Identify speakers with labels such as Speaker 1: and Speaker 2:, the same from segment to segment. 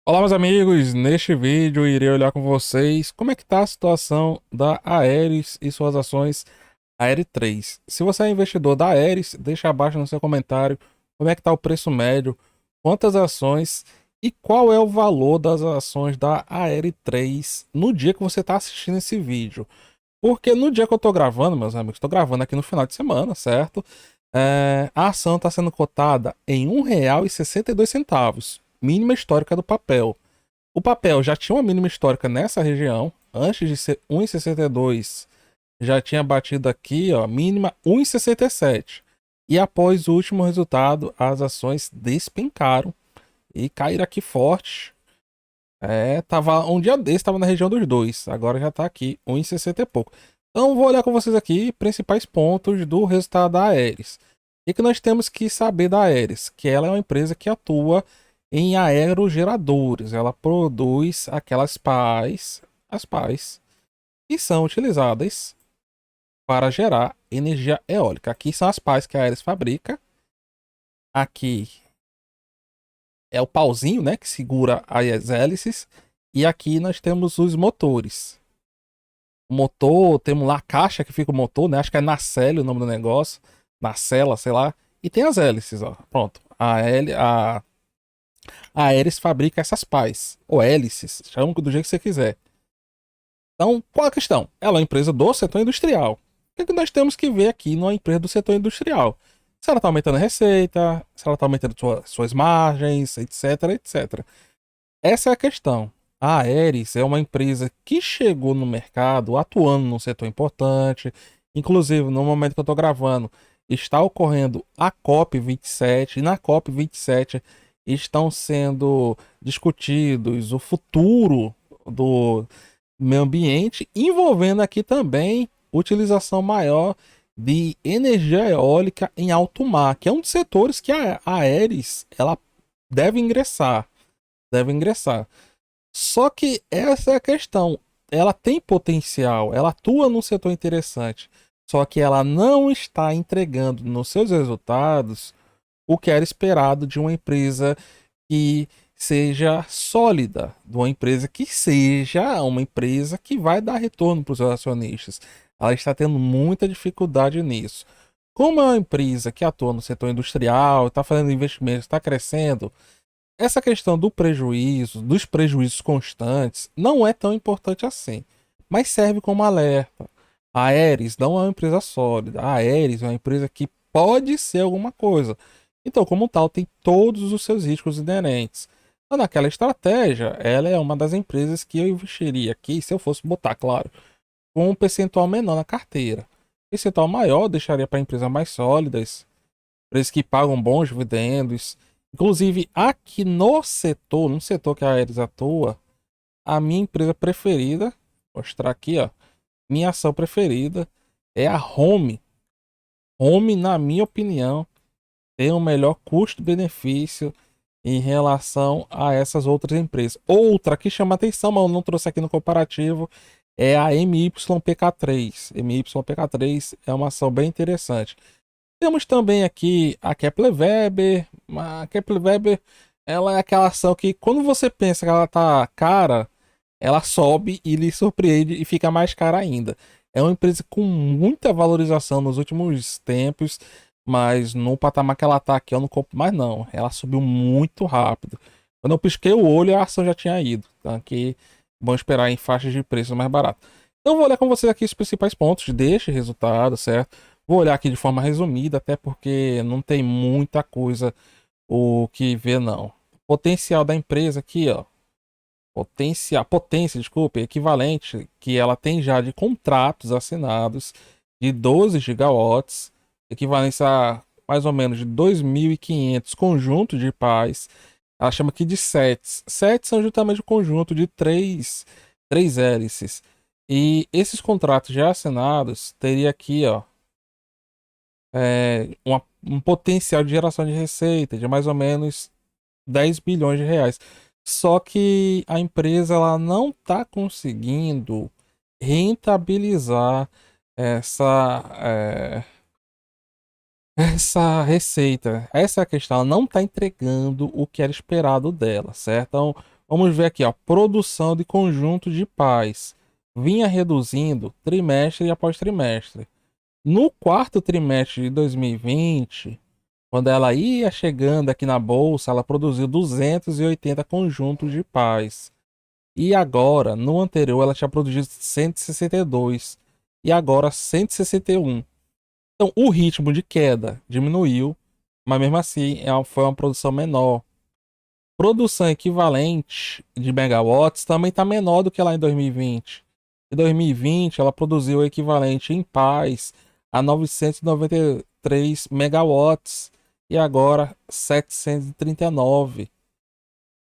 Speaker 1: Olá, meus amigos. Neste vídeo irei olhar com vocês como é que está a situação da Aeris e suas ações Aeris 3. Se você é investidor da Aeris, deixa abaixo no seu comentário como é que está o preço médio, quantas ações e qual é o valor das ações da Aeris 3 no dia que você está assistindo esse vídeo. Porque no dia que eu estou gravando, meus amigos, estou gravando aqui no final de semana, certo? A ação está sendo cotada em R$ 1,62, mínima histórica do papel. O papel já tinha uma mínima histórica nessa região, antes de ser 1,62, já tinha batido aqui, ó, mínima 1,67. E após o último resultado, as ações despencaram e caíram aqui forte. Tava um dia desse, tava na região dos dois, agora já tá aqui 1,60 e pouco. Então vou olhar com vocês aqui principais pontos do resultado da Aeris. O que nós temos que saber da Aeris? Que ela é uma empresa que atua em aerogeradores. Ela produz aquelas pás, as pás, que são utilizadas para gerar energia eólica. Aqui são as pás que a Aeris fabrica. Aqui é o pauzinho, né, que segura as hélices. E aqui nós temos os motores. O motor, temos lá a caixa que fica o motor, né? Acho que é nacelle o nome do negócio. Nacela, sei lá. E tem as hélices, ó. Pronto. A Aeris fabrica essas pás, ou hélices, chama do jeito que você quiser. Então, qual a questão? Ela é uma empresa do setor industrial. O que nós temos que ver aqui numa empresa do setor industrial? Se ela está aumentando a receita, se ela está aumentando suas margens, etc, etc. Essa é a questão. A Aeris é uma empresa que chegou no mercado atuando num setor importante. Inclusive, no momento que eu estou gravando, está ocorrendo a COP27. E na COP27 estão sendo discutidos o futuro do meio ambiente, envolvendo aqui também utilização maior de energia eólica em alto mar, que é um dos setores que a Aeris ela deve ingressar. Deve ingressar. Só que essa é a questão. Ela tem potencial, ela atua num setor interessante. Só que ela não está entregando nos seus resultados o que era esperado de uma empresa que seja sólida, de uma empresa que seja uma empresa que vai dar retorno para os acionistas. Ela está tendo muita dificuldade nisso. Como é uma empresa que atua no setor industrial, está fazendo investimentos, está crescendo, essa questão do prejuízo, dos prejuízos constantes, não é tão importante assim, mas serve como alerta. A Aeris não é uma empresa sólida. A Aeris é uma empresa que pode ser alguma coisa. Então, como tal, tem todos os seus riscos inerentes. Então, naquela estratégia, ela é uma das empresas que eu investiria aqui, se eu fosse botar, claro, com um percentual menor na carteira. Percentual maior eu deixaria para empresas mais sólidas, empresas que pagam bons dividendos. Inclusive, aqui no setor que a Aeres atua, a minha empresa preferida, vou mostrar aqui, ó, minha ação preferida é a Home. Home, na minha opinião, tem o melhor custo-benefício em relação a essas outras empresas. Outra que chama atenção, mas eu não trouxe aqui no comparativo, é a MYPK3. MYPK3 é uma ação bem interessante. Temos também aqui a Kepler Weber. A Kepler Weber, ela é aquela ação que quando você pensa que ela tá cara, ela sobe e lhe surpreende e fica mais cara ainda. É uma empresa com muita valorização nos últimos tempos, mas no patamar que ela tá aqui eu não compro mais não. Ela subiu muito rápido. Quando eu pisquei o olho, a ação já tinha ido. Então aqui, vamos esperar em faixas de preço mais barato. Então eu vou olhar com vocês aqui os principais pontos deste resultado, certo? Vou olhar aqui de forma resumida, até porque não tem muita coisa o que ver, não. Potencial da empresa aqui, ó. Potência, desculpe, equivalente que ela tem já de contratos assinados de 12 gigawatts, equivalente a mais ou menos de 2.500 conjuntos de pás. Ela chama aqui de sets. Sets são justamente o conjunto de três hélices. E esses contratos já assinados teria aqui, ó, um potencial de geração de receita de mais ou menos 10 bilhões de reais. Só que a empresa ela não está conseguindo rentabilizar essa, essa receita. Essa é a questão. Ela não está entregando o que era esperado dela, certo? Então, Vamos ver aqui, ó, produção de conjunto de pás. Vinha reduzindo trimestre após trimestre. No quarto trimestre de 2020, quando ela ia chegando aqui na bolsa, ela produziu 280 conjuntos de pás. E agora, no anterior, ela tinha produzido 162 e agora 161. Então, o ritmo de queda diminuiu, mas mesmo assim foi uma produção menor. Produção equivalente de megawatts também está menor do que lá em 2020. Em 2020, ela produziu o equivalente em paz a 993 megawatts e agora 739.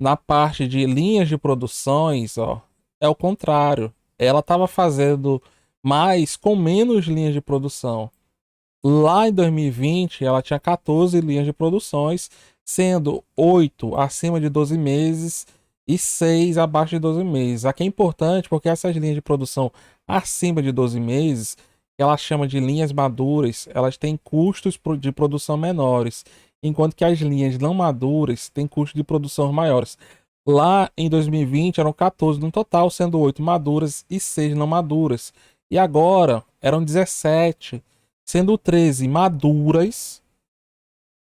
Speaker 1: Na parte de linhas de produções, ó, é o contrário. Ela estava fazendo mais com menos linhas de produção. Lá em 2020, ela tinha 14 linhas de produções, sendo 8 acima de 12 meses e 6 abaixo de 12 meses. Aqui é importante porque essas linhas de produção acima de 12 meses, ela chama de linhas maduras, elas têm custos de produção menores, enquanto que as linhas não maduras têm custos de produção maiores. Lá em 2020 eram 14 no total, sendo 8 maduras e 6 não maduras. E agora eram 17, sendo 13 maduras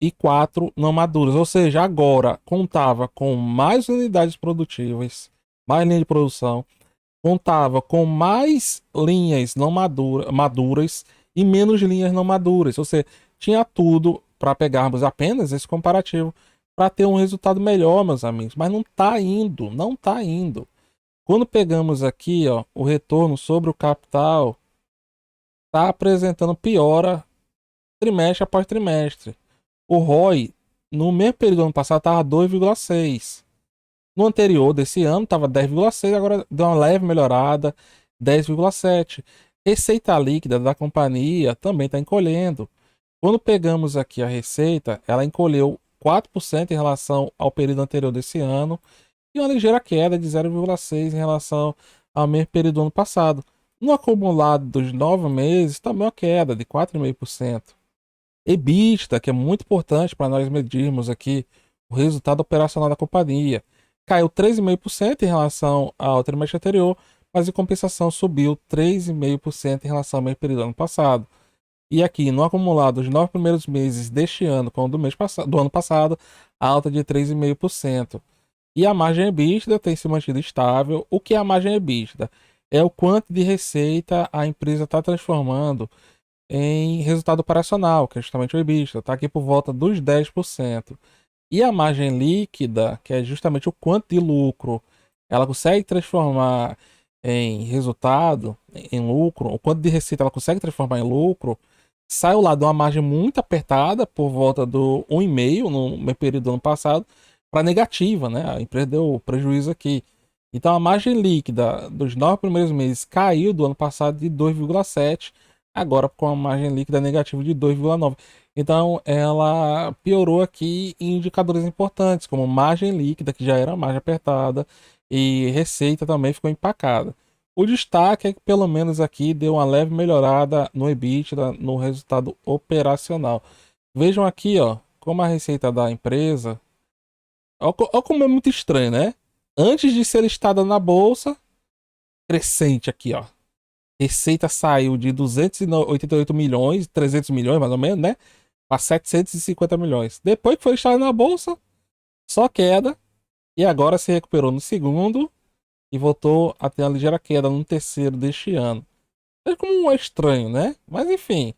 Speaker 1: e 4 não maduras. Ou seja, agora contava com mais unidades produtivas, mais linha de produção, contava com mais linhas não maduras e menos linhas não maduras. Ou seja, tinha tudo para pegarmos apenas esse comparativo para ter um resultado melhor, meus amigos. Mas não está indo, não está indo. Quando pegamos aqui, ó, o retorno sobre o capital, está apresentando piora trimestre após trimestre. O ROI, no mesmo período do ano passado, estava 2,6. No anterior desse ano, estava 10,6. Agora deu uma leve melhorada, 10,7. Receita líquida da companhia também está encolhendo. Quando pegamos aqui a receita, ela encolheu 4% em relação ao período anterior desse ano e uma ligeira queda de 0,6 em relação ao mesmo período do ano passado. No acumulado dos 9 meses, também uma queda de 4,5%. EBITDA, que é muito importante para nós medirmos aqui o resultado operacional da companhia, caiu 3,5% em relação ao trimestre anterior, mas em compensação subiu 3,5% em relação ao mesmo período do ano passado. E aqui, no acumulado dos 9 primeiros meses deste ano com o do ano passado, alta de 3,5%. E a margem EBITDA tem se mantido estável. O que é a margem EBITDA? É o quanto de receita a empresa está transformando em resultado operacional, que é justamente o EBITDA, está aqui por volta dos 10%. E a margem líquida, que é justamente o quanto de lucro ela consegue transformar em resultado, em lucro, o quanto de receita ela consegue transformar em lucro, saiu lá de uma margem muito apertada, por volta do 1,5 no mesmo período do ano passado, para negativa, né? A empresa deu prejuízo aqui. Então a margem líquida dos 9 primeiros meses caiu do ano passado de 2,7, agora com a margem líquida negativa de 2,9. Então ela piorou aqui em indicadores importantes, como margem líquida, que já era margem apertada, e receita também ficou empacada. O destaque é que pelo menos aqui deu uma leve melhorada no EBITDA, no resultado operacional. Vejam aqui, ó, como a receita da empresa, ó como é muito estranho, né? Antes de ser listada na bolsa, crescente aqui, ó. Receita saiu de 288 milhões, 300 milhões mais ou menos, né? Para 750 milhões. Depois que foi listada na bolsa, só queda. E agora se recuperou no segundo e voltou a ter uma ligeira queda no terceiro deste ano. É como é estranho, né? Mas enfim,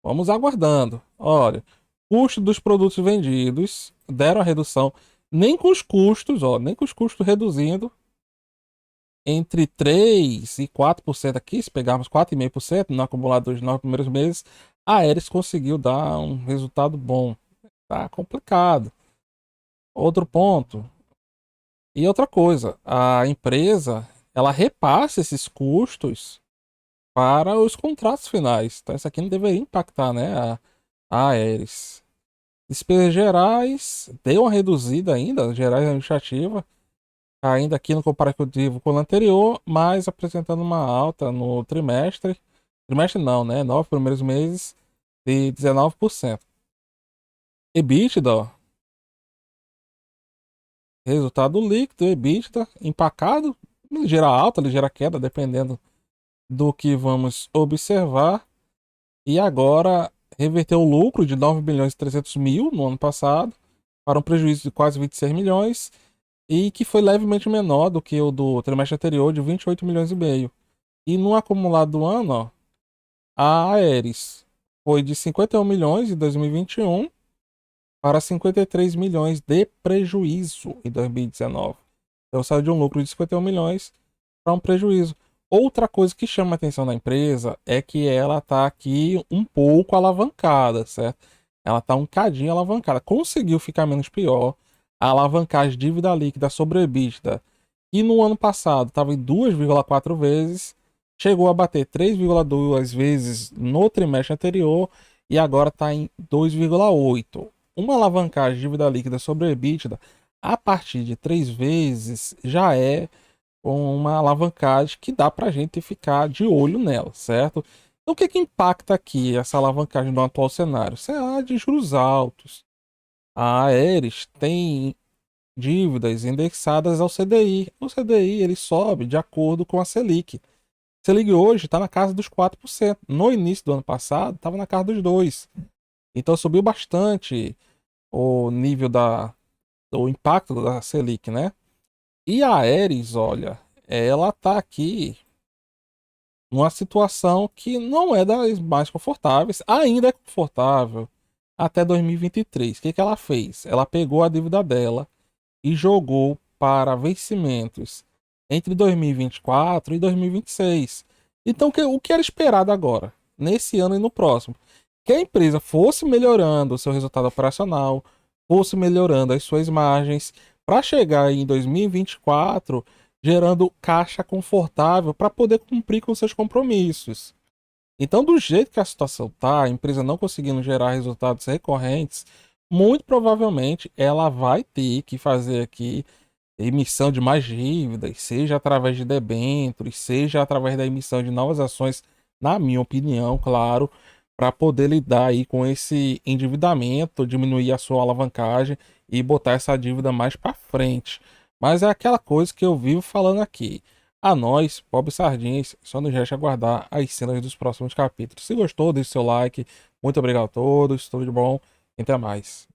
Speaker 1: vamos aguardando. Olha, custo dos produtos vendidos deram a redução. Nem com os custos, ó, nem com os custos reduzindo, entre 3% e 4% aqui, se pegarmos 4,5% no acumulado dos 9 primeiros meses, a Aeres conseguiu dar um resultado bom. Tá complicado. Outro ponto. E outra coisa, a empresa, ela repassa esses custos para os contratos finais. Então, isso aqui não deveria impactar, né, a Aeres. Despesas gerais, deu uma reduzida ainda, gerais administrativa, ainda aqui no comparativo com o anterior, mas apresentando uma alta no trimestre. Trimestre não, né? 9 primeiros meses de 19%. EBITDA, ó, Resultado líquido, EBITDA, empacado, ligeira alta, ligeira queda, dependendo do que vamos observar. E agora reverteu o lucro de 9 bilhões e 300 mil no ano passado para um prejuízo de quase 26 milhões e que foi levemente menor do que o do trimestre anterior de 28 milhões e meio. E no acumulado do ano, ó, a Aeris foi de 51 milhões em 2021 para 53 milhões de prejuízo em 2019. Então saiu de um lucro de 51 milhões para um prejuízo. Outra coisa que chama a atenção da empresa é que ela está aqui um pouco alavancada, certo? Ela está um cadinho alavancada. Conseguiu ficar menos pior. A alavancagem de dívida líquida sobre o EBITDA, que no ano passado estava em 2,4 vezes, chegou a bater 3,2 vezes no trimestre anterior e agora está em 2,8. Uma alavancagem de dívida líquida sobre o EBITDA a partir de 3 vezes já é uma alavancagem que dá para a gente ficar de olho nela, certo? Então, o que que impacta aqui essa alavancagem no atual cenário? Isso é a de juros altos. A Aeres tem dívidas indexadas ao CDI. O CDI ele sobe de acordo com a Selic. A Selic hoje está na casa dos 4%. No início do ano passado, estava na casa dos 2%. Então subiu bastante o nível o impacto da Selic, né? E a Aeres, olha, ela tá aqui numa situação que não é das mais confortáveis, ainda é confortável até 2023. O que que ela fez? Ela pegou a dívida dela e jogou para vencimentos entre 2024 e 2026. Então, o que era esperado agora, nesse ano e no próximo? Que a empresa fosse melhorando o seu resultado operacional, fosse melhorando as suas margens, para chegar em 2024 gerando caixa confortável para poder cumprir com seus compromissos. Então, do jeito que a situação tá, a empresa não conseguindo gerar resultados recorrentes, muito provavelmente ela vai ter que fazer aqui emissão de mais dívidas, seja através de debêntures, seja através da emissão de novas ações, na minha opinião, claro, para poder lidar aí com esse endividamento, diminuir a sua alavancagem e botar essa dívida mais para frente. Mas é aquela coisa que eu vivo falando aqui. A nós, pobres sardinhas, só nos resta aguardar as cenas dos próximos capítulos. Se gostou, deixe seu like. Muito obrigado a todos, tudo de bom. Até mais.